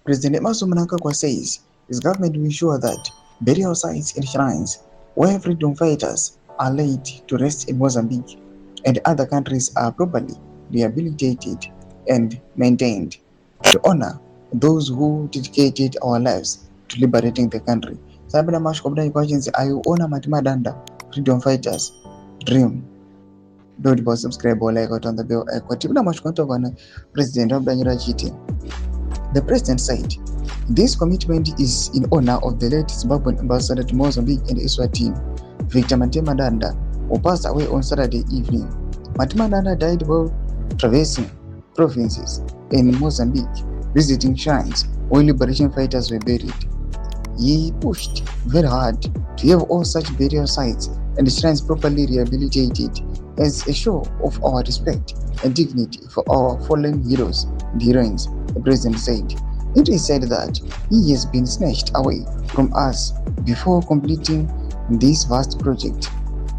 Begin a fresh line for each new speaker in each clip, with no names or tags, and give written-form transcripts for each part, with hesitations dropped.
President Mnangagwa says his government will ensure that burial sites and shrines where freedom fighters are laid to rest in Mozambique and other countries are properly rehabilitated and maintained to honor those who dedicated our lives to liberating the country. Sabina mashkobda questions ayuona Matemadanda freedom fighters dream. Don't subscribe or like out on the bell. Tibuna mashkonto President Obdanyira Chiti. The president said, "This commitment is in honor of the late Zimbabwean ambassador to Mozambique and Eswatini, Victor Matemadanda, who passed away on Saturday evening. Matemadanda died while traversing provinces in Mozambique, visiting shrines where liberation fighters were buried. He pushed very hard to have all such burial sites and shrines properly rehabilitated as a show of our respect and dignity for our fallen heroes and heroines," the president said. It is said that he has been snatched away from us before completing this vast project,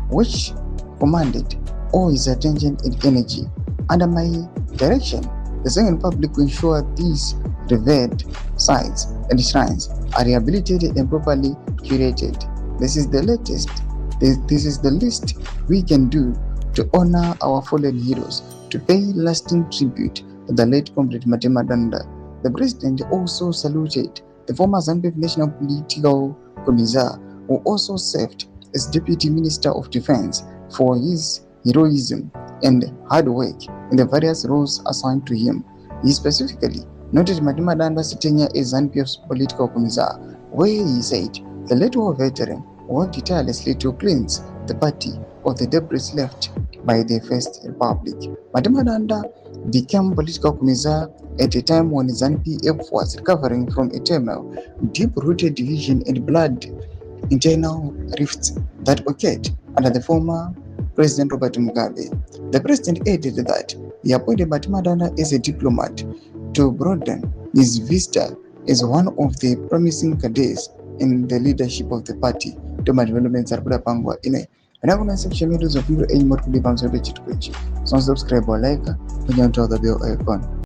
which commanded all his attention and energy. Under my direction, the Second Republic will ensure these revered sites and shrines are rehabilitated and properly curated. This is the least we can do to honor our fallen heroes, to pay lasting tribute to the late comrade Matemadanda. The president also saluted the former Zambian National Political Commissar, who also served as Deputy Minister of Defense, for his heroism and hard work in the various roles assigned to him. He specifically noted Matemadanda's tenure as Zambia's Political Commissar, where he said the late war veteran worked tirelessly to cleanse the party of the debris left by the First Republic. Matemadanda became political commissar at a time when ZANU-PF was recovering from a turmoil, deep-rooted division and blood internal rifts that occurred under the former President Robert Mugabe. The president added that he appointed Matemadanda as a diplomat to broaden his vista as one of the promising cadres in the leadership of the party. Developments are pangwa ine. And I'm going to section videos of you any more to be on the chit. So subscribe or like when you the bell icon.